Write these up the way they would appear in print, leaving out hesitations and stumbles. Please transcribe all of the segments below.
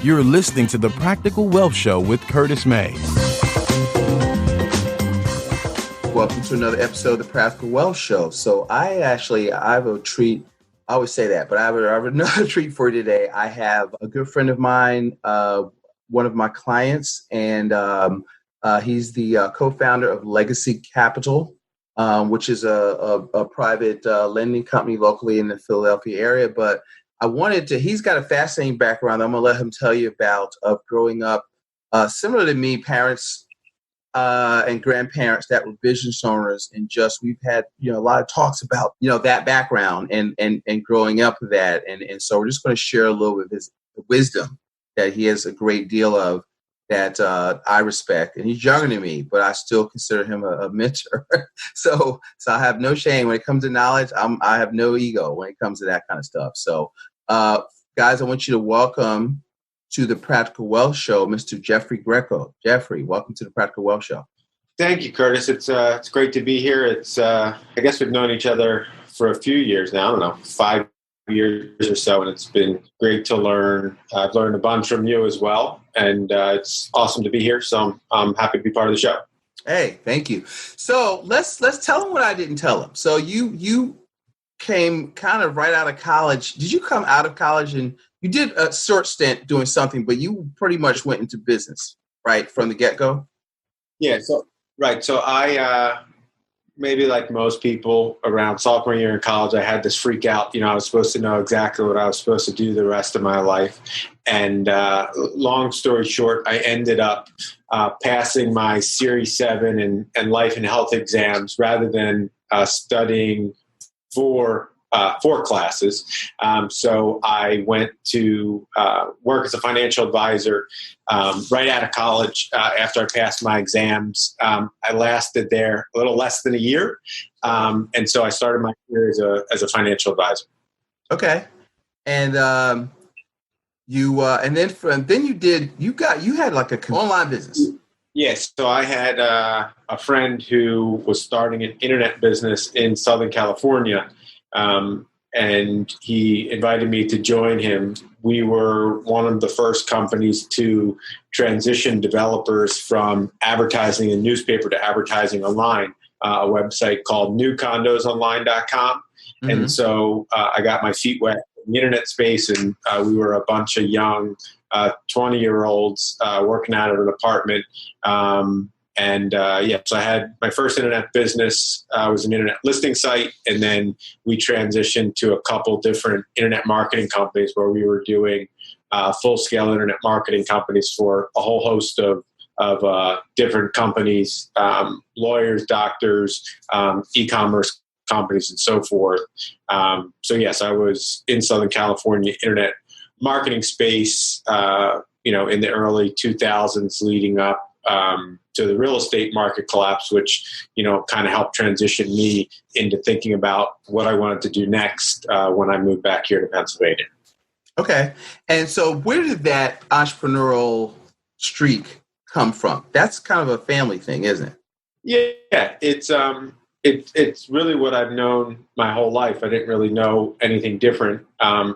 You're listening to The Practical Wealth Show with Curtis May. Welcome to another episode of The Practical Wealth Show. So I have a treat. I always say that, but I have another treat for you today. I have a good friend of mine, one of my clients, and he's the co-founder of Legacy Capital, which is a private lending company locally in the Philadelphia area. But he's got a fascinating background I'm going to let him tell you about, of growing up similar to me, parents and grandparents that were business owners, and we've had a lot of talks about that background and growing up with that, and so we're just going to share a little bit of his wisdom that he has a great deal of that I respect, and he's younger than me, but I still consider him a mentor. so I have no shame when it comes to knowledge. I have no ego when it comes to that kind of stuff. So guys, I want you to welcome to the Practical Wealth Show, Mr. Jeffrey Greco. Jeffrey, welcome to the Practical Wealth Show. Thank you, Curtis. It's great to be here. I guess we've known each other for a few years now. I don't know, 5 years or so, and it's been great to learn. I've learned a bunch from you as well, and it's awesome to be here. So I'm happy to be part of the show. Hey, thank you. So let's tell him what I didn't tell him. So you came kind of right out of college. Did you come out of college and you did a short stint doing something, but you pretty much went into business, right, from the get-go? Yeah. So I maybe like most people around sophomore year in college, I had this freak out. I was supposed to know exactly what I was supposed to do the rest of my life. And long story short, I ended up passing my Series 7 and life and health exams rather than studying for classes. So I went to work as a financial advisor right out of college after I passed my exams. I lasted there a little less than a year. And so I started my career as a financial advisor. Okay. And you had like an online business. Yes. So I had a friend who was starting an internet business in Southern California. And he invited me to join him. We were one of the first companies to transition developers from advertising in newspaper to advertising online, a website called newcondosonline.com. Mm-hmm. And so I got my feet wet in the internet space, and we were a bunch of young 20-year-olds working out of an apartment. So I had my first internet business was an internet listing site, and then we transitioned to a couple different internet marketing companies where we were doing full-scale internet marketing companies for a whole host of different companies, lawyers, doctors, e-commerce companies, and so forth. So yes, I was in Southern California internet marketing space, in the early 2000s leading up to the real estate market collapse, which, kind of helped transition me into thinking about what I wanted to do next when I moved back here to Pennsylvania. Okay. And so where did that entrepreneurial streak come from? That's kind of a family thing, isn't it? Yeah, it's really what I've known my whole life. I didn't really know anything different. Both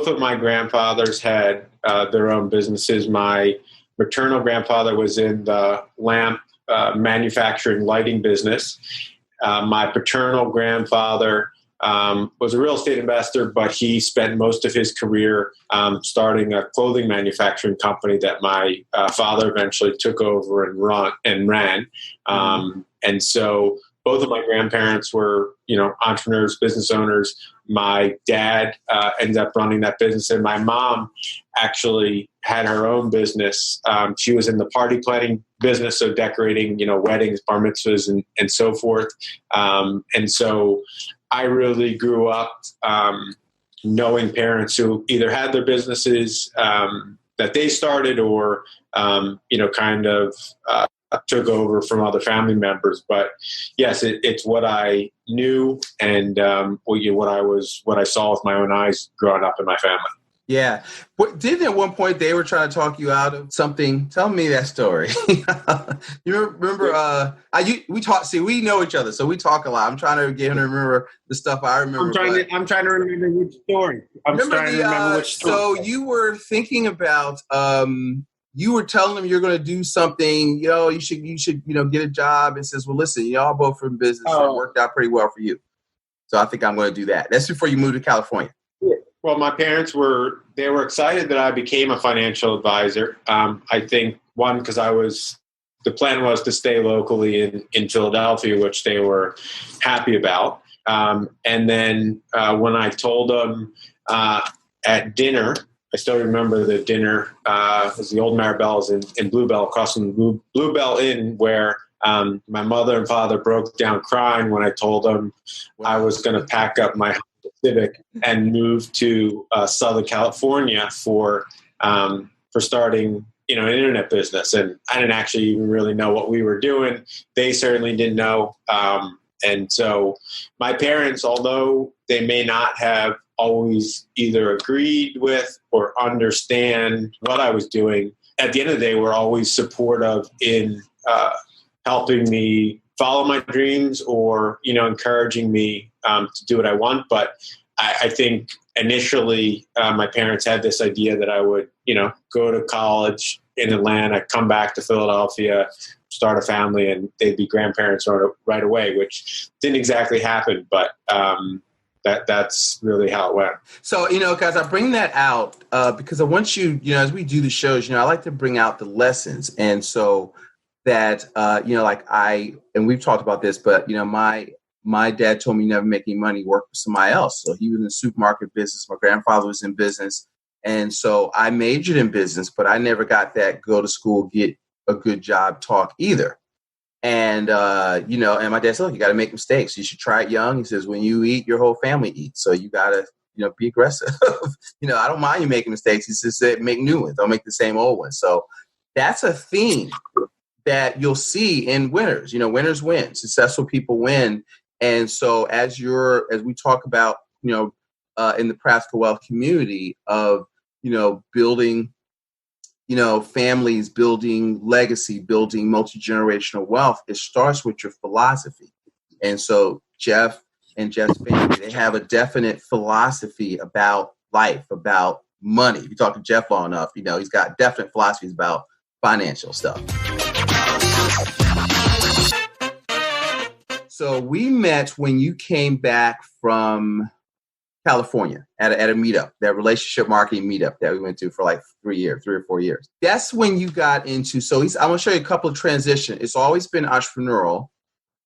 of my grandfathers had their own businesses. My maternal grandfather was in the lamp manufacturing lighting business. My paternal grandfather was a real estate investor, but he spent most of his career starting a clothing manufacturing company that my father eventually took over and ran. And so both of my grandparents were, entrepreneurs, business owners. My dad ended up running that business, and my mom actually had her own business. She was in the party planning business, so decorating, weddings, bar mitzvahs, and so forth. And so I really grew up knowing parents who either had their businesses that they started or, took over from other family members. But yes, it's what I knew and what I saw with my own eyes growing up in my family. Yeah. But didn't at one point they were trying to talk you out of something? Tell me that story. You remember, we talk, see, we know each other, so we talk a lot. I'm trying to get him to remember the stuff I remember. I'm trying to remember which story. So you were thinking about, you were telling him you're going to do something, you should, get a job, and says, well, listen, y'all both from business. So it worked out pretty well for you. So I think I'm going to do that. That's before you moved to California. Yeah. Well, my parents were excited that I became a financial advisor. I think one, because the plan was to stay locally in Philadelphia, which they were happy about. And then when I told them at dinner, I still remember the dinner, it was the old Maribel's in Bluebell, across from the Bluebell Inn, where my mother and father broke down crying when I told them I was going to pack up my Civic and move to Southern California for starting, an internet business. And I didn't actually even really know what we were doing. They certainly didn't know. And so my parents, although they may not have always either agreed with or understand what I was doing, at the end of the day, were always supportive in helping me follow my dreams or, encouraging me to do what I want. But I think initially my parents had this idea that I would, go to college in Atlanta, come back to Philadelphia, start a family, and they'd be grandparents right away, which didn't exactly happen. But that's really how it went. So, guys, I bring that out because I want you, as we do the shows, I like to bring out the lessons. And so that, and we've talked about this, but, my dad told me never make any money, work for somebody else. So he was in the supermarket business. My grandfather was in business. And so I majored in business, but I never got that go to school, get a good job talk either. And, and my dad said, look, you got to make mistakes. You should try it young. He says, when you eat, your whole family eats. So you got to, be aggressive. I don't mind you making mistakes. He says, make new ones. Don't make the same old ones. So that's a theme that you'll see in winners. Winners win. Successful people win. And so as we talk about, in the Practical Wealth community of, building, families, building legacy, building multi-generational wealth, it starts with your philosophy. And so Jeff and Jeff's family, they have a definite philosophy about life, about money. If you talk to Jeff long enough, he's got definite philosophies about financial stuff. So we met when you came back from California at a meetup, that relationship marketing meetup that we went to for like 3 or 4 years. That's when you got into, I'm going to show you a couple of transitions. It's always been entrepreneurial.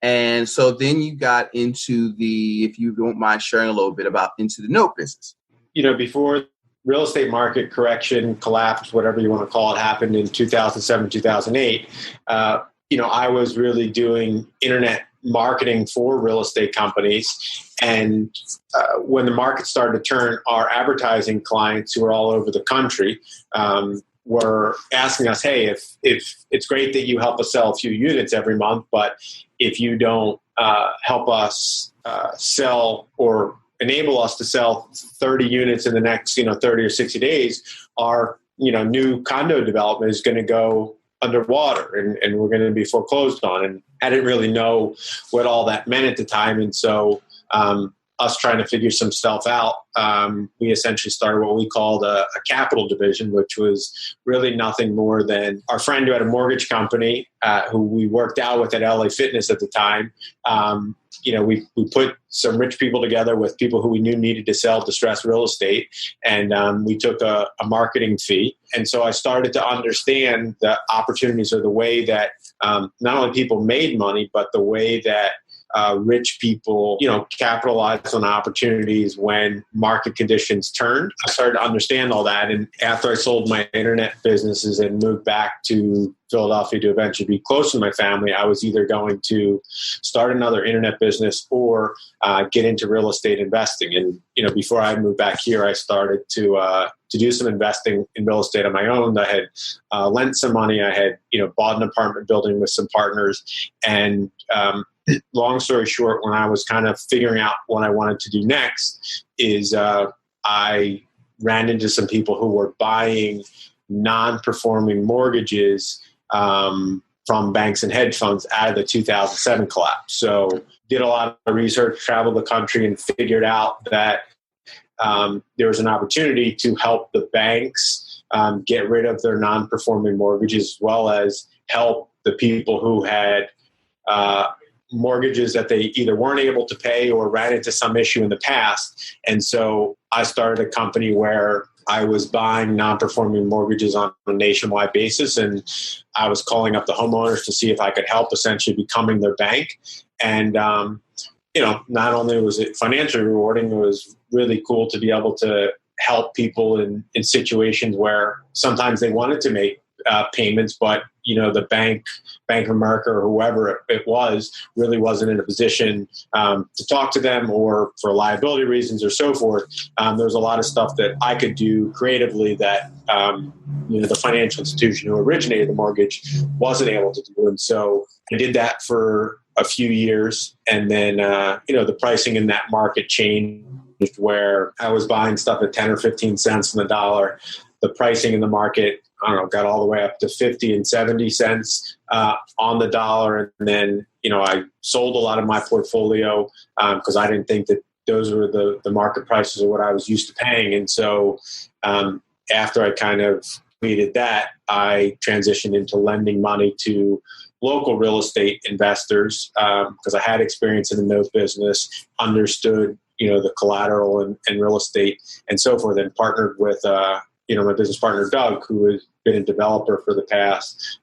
And so then you got into if you don't mind sharing a little bit about into the note business. Before real estate market correction, collapse, whatever you want to call it, happened in 2007, 2008, I was really doing internet marketing for real estate companies. And when the market started to turn, our advertising clients who are all over the country were asking us, hey, if it's great that you help us sell a few units every month, but if you don't help us sell or enable us to sell 30 units in the next 30 or 60 days, our new condo development is going to go underwater and we're going to be foreclosed on. And I didn't really know what all that meant at the time. And so us trying to figure some stuff out, we essentially started what we called a capital division, which was really nothing more than our friend who had a mortgage company, who we worked out with at LA Fitness at the time. We put some rich people together with people who we knew needed to sell distressed real estate, and we took a marketing fee. And so I started to understand the opportunities, or the way that not only people made money, but the way that rich people, capitalized on opportunities when market conditions turned. I started to understand all that. And after I sold my internet businesses and moved back to Philadelphia to eventually be close to my family, I was either going to start another internet business or get into real estate investing. And, before I moved back here, I started to do some investing in real estate on my own. I had lent some money. I had, bought an apartment building with some partners. And long story short, when I was kind of figuring out what I wanted to do next, is I ran into some people who were buying non-performing mortgages from banks and hedge funds out of the 2007 collapse. So did a lot of research, traveled the country, and figured out that there was an opportunity to help the banks get rid of their non-performing mortgages, as well as help the people who had mortgages that they either weren't able to pay or ran into some issue in the past. And so I started a company where I was buying non-performing mortgages on a nationwide basis, and I was calling up the homeowners to see if I could help, essentially becoming their bank. And, not only was it financially rewarding, it was really cool to be able to help people in situations where sometimes they wanted to make payments, but the Bank of America or whoever it was really wasn't in a position to talk to them, or for liability reasons or so forth. There was a lot of stuff that I could do creatively that the financial institution who originated the mortgage wasn't able to do. And so I did that for a few years, and then the pricing in that market changed, where I was buying stuff at 10 or 15 cents on the dollar. The pricing in the market, got all the way up to 50 and 70 cents on the dollar. And then, I sold a lot of my portfolio because I didn't think that those were the market prices of what I was used to paying. And so after I kind of completed that, I transitioned into lending money to local real estate investors because I had experience in the note business, understood, the collateral and real estate and so forth, and partnered with my business partner, Doug, who has been a developer for the past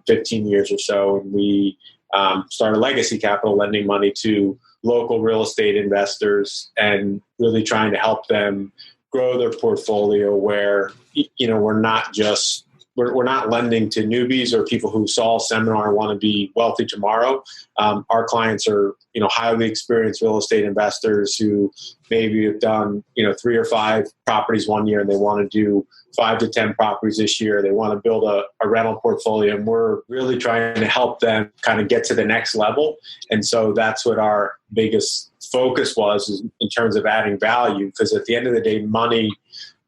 15 years or so. And we started Legacy Capital, lending money to local real estate investors and really trying to help them grow their portfolio where, we're not lending to newbies or people who saw a seminar and want to be wealthy tomorrow. Our clients are, highly experienced real estate investors who maybe have done, 3 or 5 properties one year, and they want to do 5 to 10 properties this year. They want to build a rental portfolio, and we're really trying to help them kind of get to the next level. And so that's what our biggest focus was, is in terms of adding value, because at the end of the day, money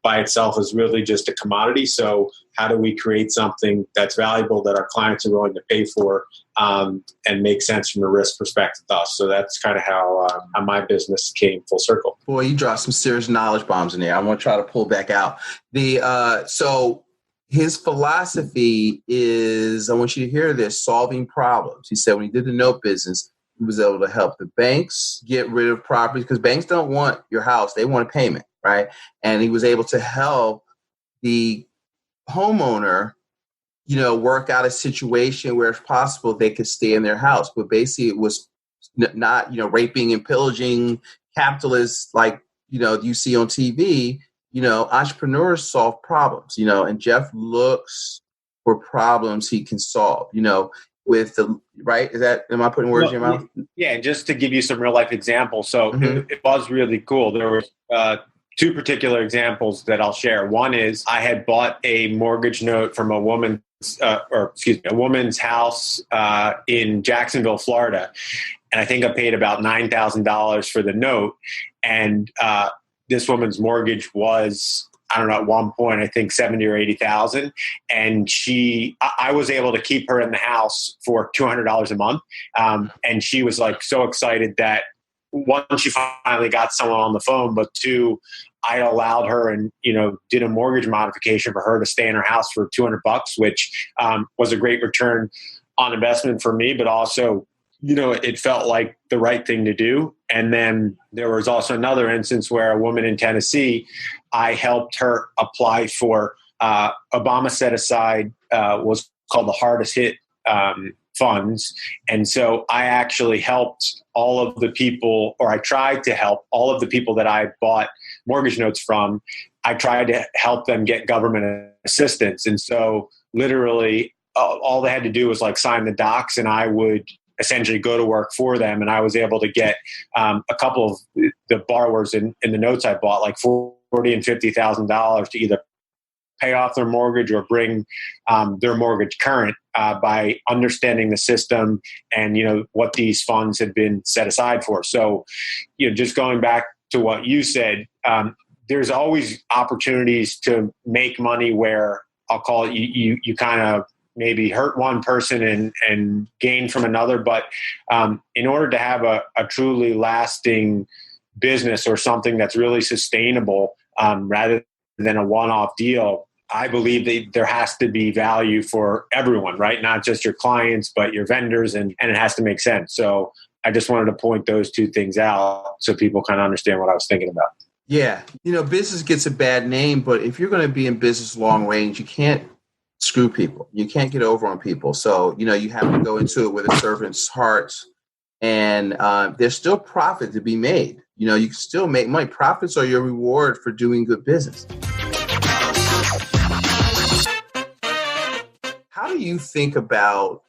by itself is really just a commodity. So how do we create something that's valuable that our clients are willing to pay for and make sense from a risk perspective to us? So that's kind of how my business came full circle. Boy, you dropped some serious knowledge bombs in there. I'm going to try to pull back out. So his philosophy is, I want you to hear this, solving problems. He said when he did the note business, he was able to help the banks get rid of properties, because banks don't want your house. They want a payment, right? And he was able to help the homeowner, work out a situation where, if possible, they could stay in their house. But basically it was not, raping and pillaging capitalists like, you see on TV. Entrepreneurs solve problems, and Jeff looks for problems he can solve, with the right. Am I putting words in your mouth? Yeah. Just to give you some real life examples. So it was really cool. There were 2 particular examples that I'll share. One is I had bought a mortgage note from a woman's house in Jacksonville, Florida. And I think I paid about $9,000 for the note. And this woman's mortgage was, I don't know, at one point, I think 70 or 80,000. And I was able to keep her in the house for $200 a month. And she was like so excited that, one, she finally got someone on the phone, but 2, I allowed her and, did a mortgage modification for her to stay in her house for $200, which was a great return on investment for me, but also, it felt like the right thing to do. And then there was also another instance where a woman in Tennessee, I helped her apply for Obama set aside was called the hardest hit funds. And so I actually helped all of the people, or I tried to help all of the people that I bought mortgage notes from. I tried to help them get government assistance. And so literally all they had to do was like sign the docs, and I would essentially go to work for them. And I was able to get a couple of the borrowers in the notes I bought, like $40,000 and $50,000 to either pay off their mortgage or bring their mortgage current by understanding the system and, what these funds had been set aside for. So, just going back to what you said, there's always opportunities to make money where I'll call it you kind of maybe hurt one person and gain from another. But in order to have a truly lasting business or something that's really sustainable, rather than a one-off deal, I believe that there has to be value for everyone, right? Not just your clients, but your vendors, and it has to make sense. So I just wanted to point those two things out so people kind of understand what I was thinking about. Yeah. Business gets a bad name, but if you're going to be in business long range, you can't screw people. You can't get over on people. So, you have to go into it with a servant's heart, and there's still profit to be made. You can still make money. Profits are your reward for doing good business. How do you think about,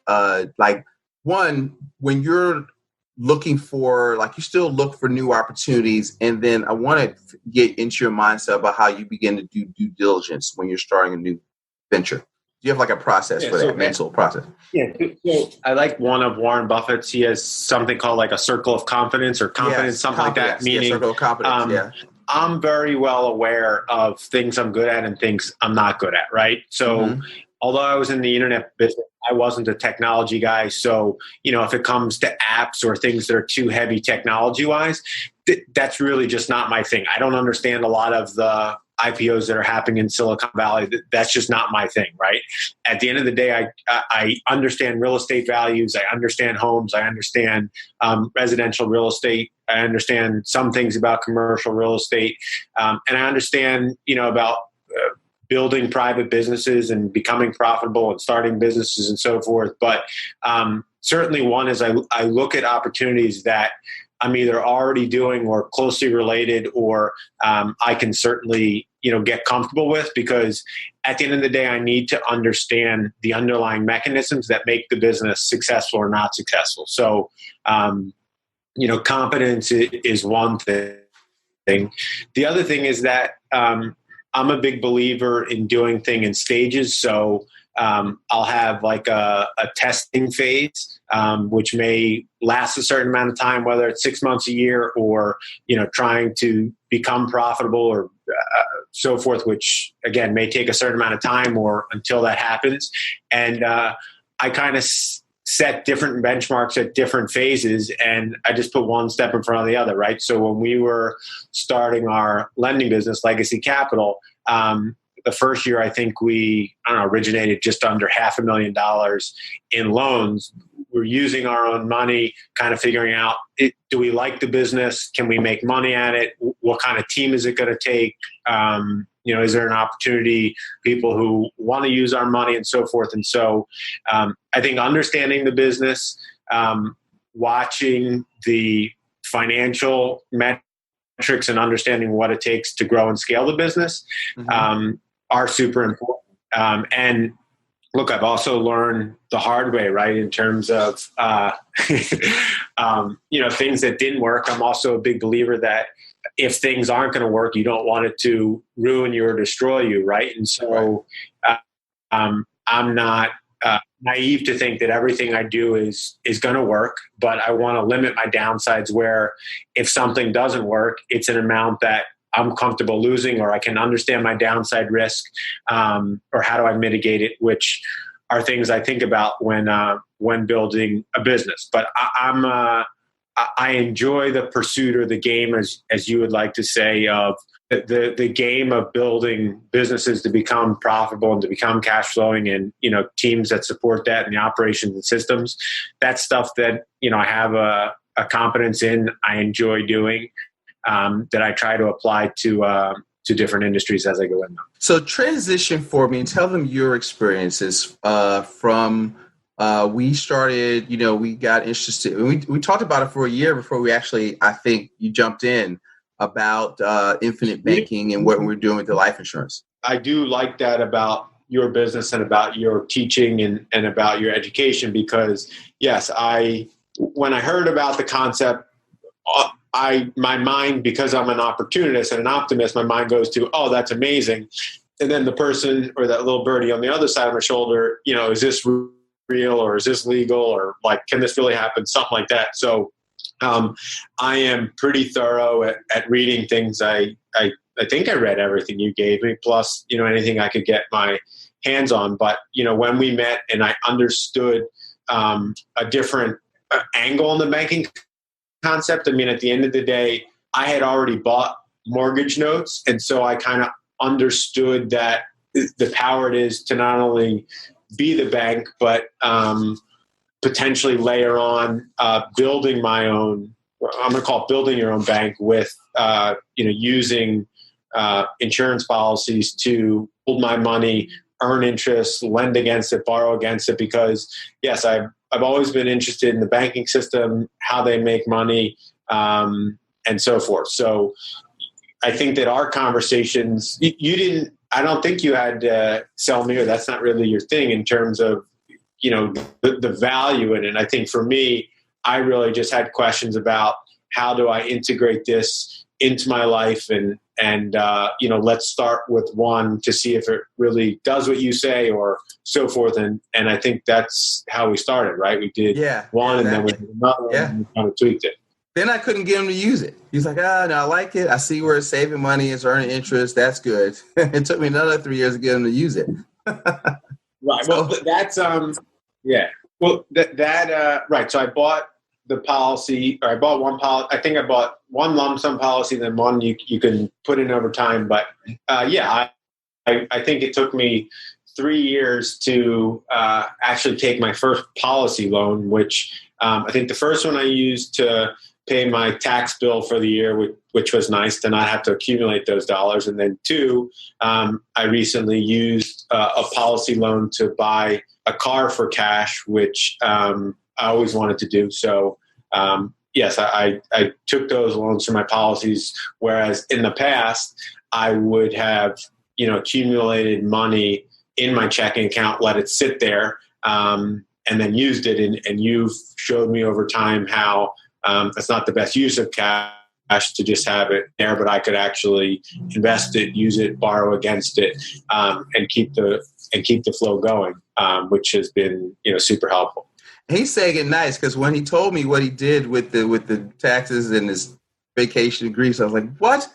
one, when you're looking for, you still look for new opportunities, and then I want to get into your mindset about how you begin to do due diligence when you're starting a new venture. Do you have a process for that, mental process? Yeah. So I like one of Warren Buffett's. He has something called a circle of confidence or confidence, something like that. Meaning, circle of confidence, I'm very well aware of things I'm good at and things I'm not good at, right? So although I was in the internet business, I wasn't a technology guy. So, if it comes to apps or things that are too heavy technology-wise, that's really just not my thing. I don't understand a lot of the IPOs that are happening in Silicon Valley. That's just not my thing, right? At the end of the day, I understand real estate values. I understand homes. I understand residential real estate. I understand some things about commercial real estate. And I understand, about building private businesses and becoming profitable and starting businesses and so forth. But certainly one is I look at opportunities that I'm either already doing or closely related, or I can certainly, get comfortable with, because at the end of the day, I need to understand the underlying mechanisms that make the business successful or not successful. So, competence is one thing. The other thing is that I'm a big believer in doing things in stages. So I'll have a testing phase, which may last a certain amount of time, whether it's 6 months, a year, or, trying to become profitable or so forth, which again may take a certain amount of time or until that happens. And I kind of set different benchmarks at different phases, and I just put one step in front of the other, right? So when we were starting our lending business, Legacy Capital, the first year, I think we originated just under $500,000 in loans. We're using our own money, kind of figuring out, do we like the business? Can we make money at it? What kind of team is it going to take? Is there an opportunity, people who want to use our money and so forth? And so I think understanding the business, watching the financial metrics and understanding what it takes to grow and scale the business are super important. And look, I've also learned the hard way, right? In terms of, things that didn't work. I'm also a big believer that if things aren't going to work, you don't want it to ruin you or destroy you, right? And so I'm not naive to think that everything I do is going to work, but I want to limit my downsides where if something doesn't work, it's an amount that I'm comfortable losing, or I can understand my downside risk, or how do I mitigate it, which are things I think about when building a business. But I enjoy the pursuit or the game, as you would like to say, of the game of building businesses to become profitable and to become cash flowing, and teams that support that and the operations and systems. That's stuff that I have a competence in. I enjoy doing. That I try to apply to different industries as I go in them. So transition for me and tell them your experiences from we started, we got interested. We talked about it for a year before we actually, I think you jumped in about infinite banking and what we're doing with the life insurance. I do like that about your business and about your teaching and about your education, because yes, when I heard about the concept, my mind, because I'm an opportunist and an optimist, my mind goes to, oh, that's amazing. And then the person or that little birdie on the other side of my shoulder, is this real, or is this legal, or can this really happen? Something like that. So I am pretty thorough at reading things. I I think I read everything you gave me, plus, anything I could get my hands on. But, when we met and I understood a different angle in the banking concept, I mean, at the end of the day, I had already bought mortgage notes. And so I kind of understood that the power it is to not only be the bank, but potentially layer on building my own, I'm going to call it building your own bank with, using insurance policies to hold my money, earn interest, lend against it, borrow against it. Because yes, I've always been interested in the banking system, how they make money, and so forth. So I think that our conversations, I don't think you had to sell me, or that's not really your thing in terms of, the value in it. And I think for me, I really just had questions about how do I integrate this into my life, and let's start with one to see if it really does what you say, or so forth. And I think that's how we started, right? We did one, and then we did another, and we kind of tweaked it. Then I couldn't get him to use it. He's like, no, I like it. I see where it's saving money. It's earning interest. That's good. It took me another 3 years to get him to use it. Right. Well, that's, yeah. Well, right. So I bought the policy, or I bought one policy. I think I bought one lump sum policy, then one you can put in over time. But I think it took me 3 years to actually take my first policy loan, which I think the first one I used to pay my tax bill for the year, which was nice to not have to accumulate those dollars. And then two, I recently used a policy loan to buy a car for cash, which I always wanted to do. So yes, I took those loans for my policies, whereas in the past I would have, accumulated money in my checking account, let it sit there, and then used it. And you've showed me over time how that's not the best use of cash to just have it there, but I could actually invest it, use it, borrow against it, and keep the flow going, which has been, super helpful. He's saying it nice, because when he told me what he did with the taxes and his vacation in Greece, I was like, what?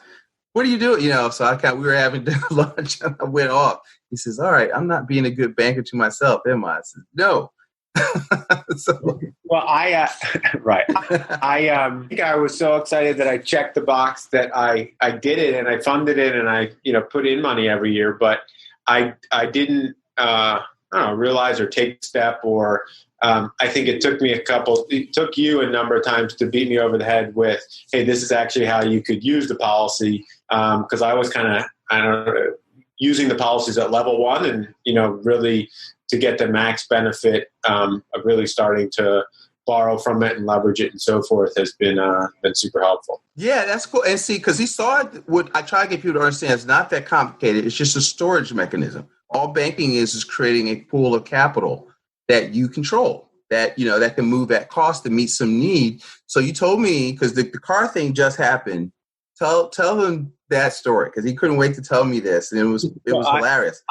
What are you doing? So we were having lunch and I went off. He says, all right, I'm not being a good banker to myself, am I? I said, no. Well, right. I think I was so excited that I checked the box that I did it, and I funded it, and I put in money every year, but I didn't realize or take the step, or I think it took you a number of times to beat me over the head with, hey, this is actually how you could use the policy, because I was kind of using the policies at level one, and really to get the max benefit of really starting to borrow from it and leverage it and so forth has been super helpful. Yeah, that's cool. And see, because he saw it, what I try to get people to understand, it's not that complicated. It's just a storage mechanism. All banking is creating a pool of capital that you control, that that can move at cost to meet some need. So you told me, because the car thing just happened, tell him that story, because he couldn't wait to tell me this, and it was hilarious.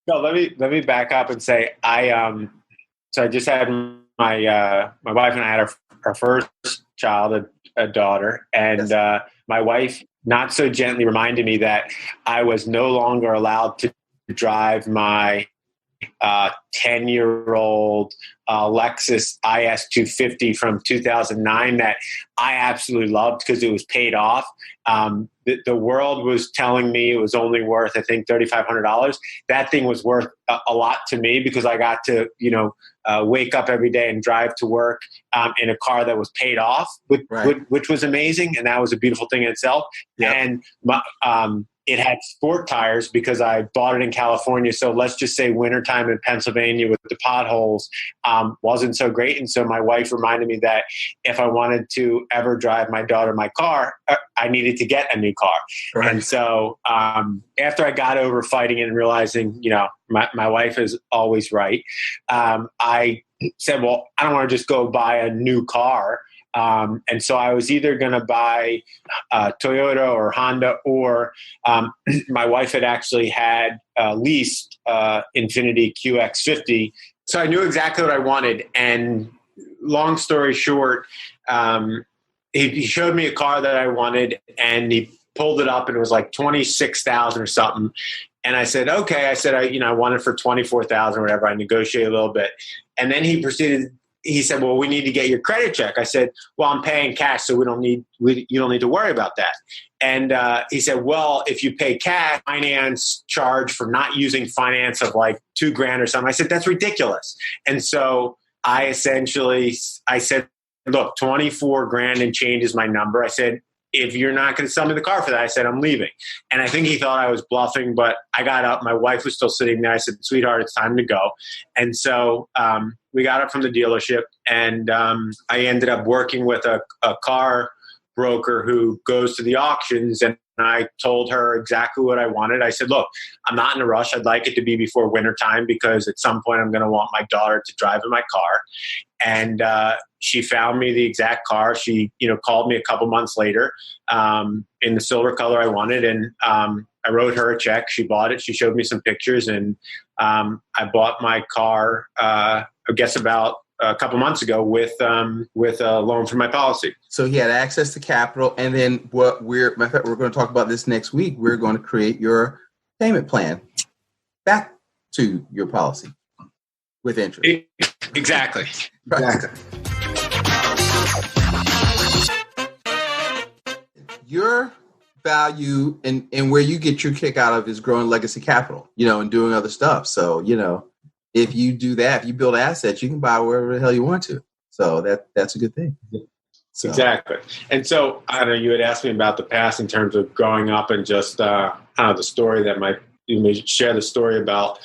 No, let me back up and say so I just had my wife and I had our first child, a daughter, and yes. My wife not so gently reminded me that I was no longer allowed to drive my 10-year-old Lexus IS 250 from 2009 that I absolutely loved because it was paid off. The world was telling me it was only worth, I think, $3,500. That thing was worth a lot to me because I got to, wake up every day and drive to work in a car that was paid off, which was amazing. And that was a beautiful thing in itself. Yep. And it had sport tires because I bought it in California. So let's just say wintertime in Pennsylvania with the potholes wasn't so great. And so my wife reminded me that if I wanted to ever drive my daughter my car, I needed to get a new car. Right. And so after I got over fighting it and realizing, my wife is always right, I said, well, I don't want to just go buy a new car. And so I was either going to buy Toyota or Honda, or my wife had actually had leased Infiniti QX50. So I knew exactly what I wanted. And long story short, he showed me a car that I wanted, and he pulled it up and it was like 26,000 or something. And I said, okay. I said, I want it for 24,000 or whatever. I negotiated a little bit. And then he said, well, we need to get your credit check. I said, well, I'm paying cash, so you don't need to worry about that. And he said, well, if you pay cash, finance charge for not using finance of like $2,000 or something. I said, that's ridiculous. And so I said, look, 24 grand and change is my number. I said, if you're not going to sell me the car for that, I said, I'm leaving. And I think he thought I was bluffing, but I got up. My wife was still sitting there. I said, sweetheart, it's time to go. And so we got up from the dealership, and I ended up working with a car broker who goes to the auctions. And I told her exactly what I wanted. I said, look, I'm not in a rush. I'd like it to be before wintertime because at some point I'm going to want my daughter to drive in my car. And she found me the exact car. She, called me a couple months later in the silver color I wanted. And I wrote her a check. She bought it. She showed me some pictures. And I bought my car, I guess about a couple months ago with a loan for my policy. So he had access to capital. And then we're going to talk about this next week. We're going to create your payment plan back to your policy with interest. Exactly. Right. Exactly. Your value and where you get your kick out of is growing legacy capital, and doing other stuff. So, if you do that, if you build assets, you can buy wherever the hell you want to. So that's a good thing. So. Exactly. And so, I don't know, you had asked me about the past in terms of growing up and just the story that you may share the story about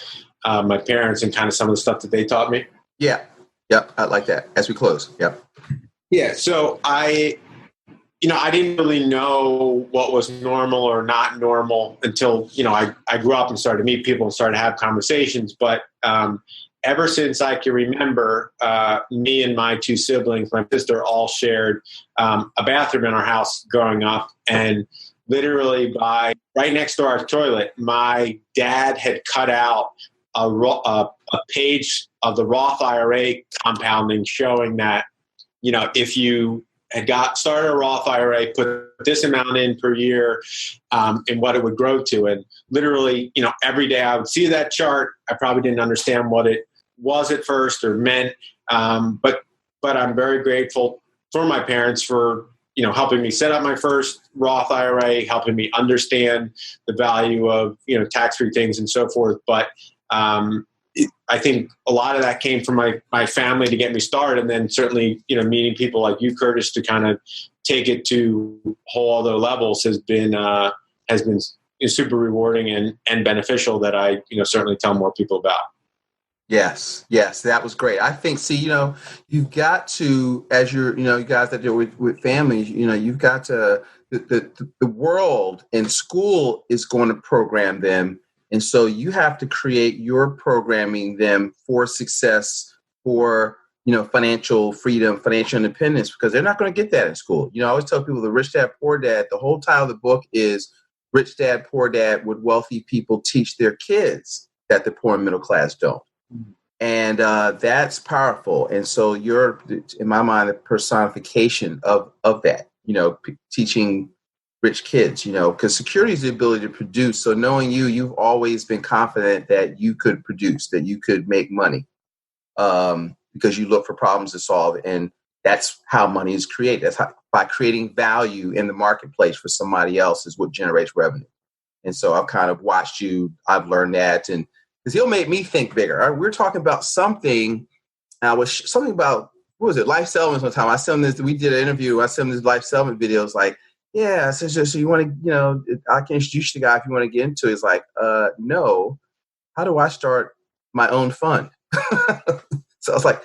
my parents and kind of some of the stuff that they taught me. Yeah. Yep. I like that as we close. Yep. Yeah. So I didn't really know what was normal or not normal until, I grew up and started to meet people and started to have conversations. But ever since I can remember, me and my two siblings, my sister, all shared a bathroom in our house growing up. And literally right next to our toilet, my dad had cut out a page of the Roth IRA compounding showing that, if you had started a Roth IRA, put this amount in per year, and what it would grow to. And literally, every day I would see that chart. I probably didn't understand what it was at first or meant. But I'm very grateful for my parents for, helping me set up my first Roth IRA, helping me understand the value of, tax-free things and so forth. But I think a lot of that came from my family to get me started. And then certainly, meeting people like you, Curtis, to kind of take it to whole other levels has been super rewarding and beneficial that I, certainly tell more people about. Yes, that was great. I think, you've got to, as you're, you guys that deal with families, you've got to, the world and school is going to program them. And so you have to create your programming them for success, for, financial freedom, financial independence, because they're not going to get that in school. I always tell people the Rich Dad, Poor Dad, the whole title of the book is Rich Dad, Poor Dad, Would Wealthy People Teach Their Kids That the Poor and Middle Class Don't? And that's powerful. And so you're, in my mind, the personification of that, teaching rich kids, because security is the ability to produce. So knowing you've always been confident that you could produce, that you could make money because you look for problems to solve. And that's how money is created. That's how, by creating value in the marketplace for somebody else is what generates revenue. And so I've kind of watched you. I've learned that. And because he'll make me think bigger. Right? We're talking about something. Something about, what was it? Life settlements one time. I sent him this. We did an interview. I sent him this life settlement videos like, yeah, so you want to, I can introduce you to the guy if you want to get into it. It's like, no, how do I start my own fund? So I was like,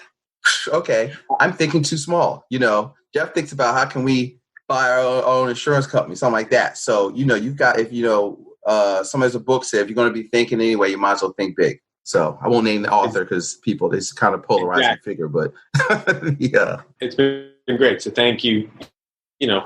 okay, I'm thinking too small. Jeff thinks about how can we buy our own insurance company, something like that. So, you've got, if somebody's a book said, if you're going to be thinking anyway, you might as well think big. So I won't name the author because it's kind of polarizing figure, but yeah. It's been great. So thank you,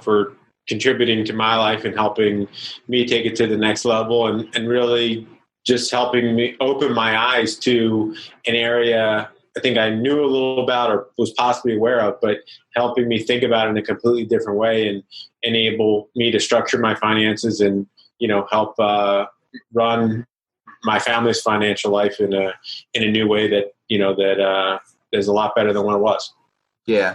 for contributing to my life and helping me take it to the next level and really just helping me open my eyes to an area I think I knew a little about or was possibly aware of, but helping me think about it in a completely different way. And, enable me to structure my finances and, help run my family's financial life in a new way that, that is a lot better than what it was. Yeah.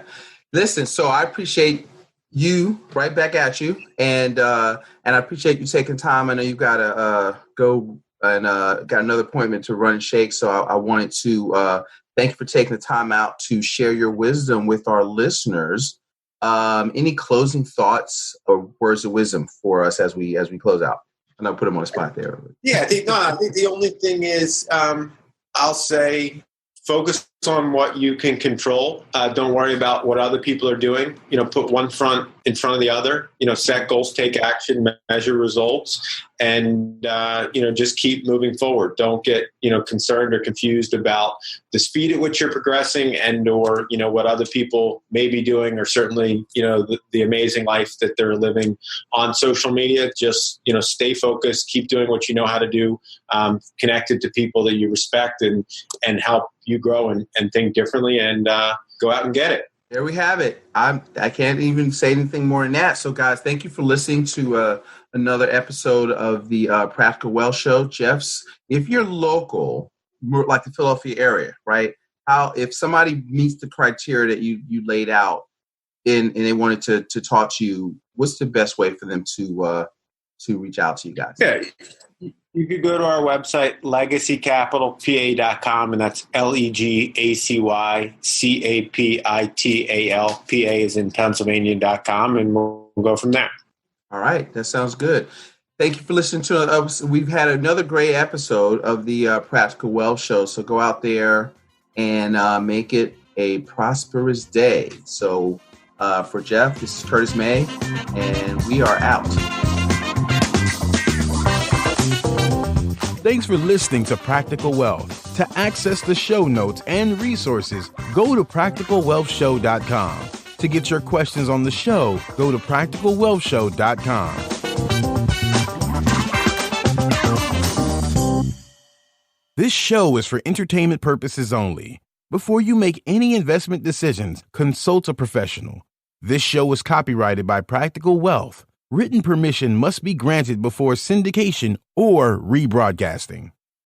Listen, so I appreciate you, right back at you. And I appreciate you taking time. I know you've got to go and got another appointment to run and shake. So I wanted to thank you for taking the time out to share your wisdom with our listeners. Any closing thoughts or words of wisdom for us as we close out? And I'll put them on the spot there. Yeah, I think the only thing is I'll say focus on what you can control. Don't worry about what other people are doing. Put one front in front of the other. Set goals, take action, measure results, and just keep moving forward. Don't get concerned or confused about the speed at which you're progressing and or what other people may be doing, or certainly the amazing life that they're living on social media. Just stay focused, keep doing what you know how to do, connected to people that you respect and help you grow and think differently, and go out and get it. There we have it. I can't even say anything more than that. So, guys, thank you for listening to another episode of the Practical Wealth Show. Jeffs, if you're local, like the Philadelphia area, right? If somebody meets the criteria that you laid out and they wanted to talk to you, what's the best way for them to reach out to you guys? Yeah. You could go to our website, legacycapitalpa.com, and that's LEGACYCAPITAL. PA is in Pennsylvania.com, and we'll go from there. All right. That sounds good. Thank you for listening to us. We've had another great episode of the Practical Wealth Show. So go out there and make it a prosperous day. So for Jeff, this is Curtis May, and we are out. Thanks for listening to Practical Wealth. To access the show notes and resources, go to practicalwealthshow.com. To get your questions on the show, go to practicalwealthshow.com. This show is for entertainment purposes only. Before you make any investment decisions, consult a professional. This show is copyrighted by Practical Wealth. Written permission must be granted before syndication or rebroadcasting.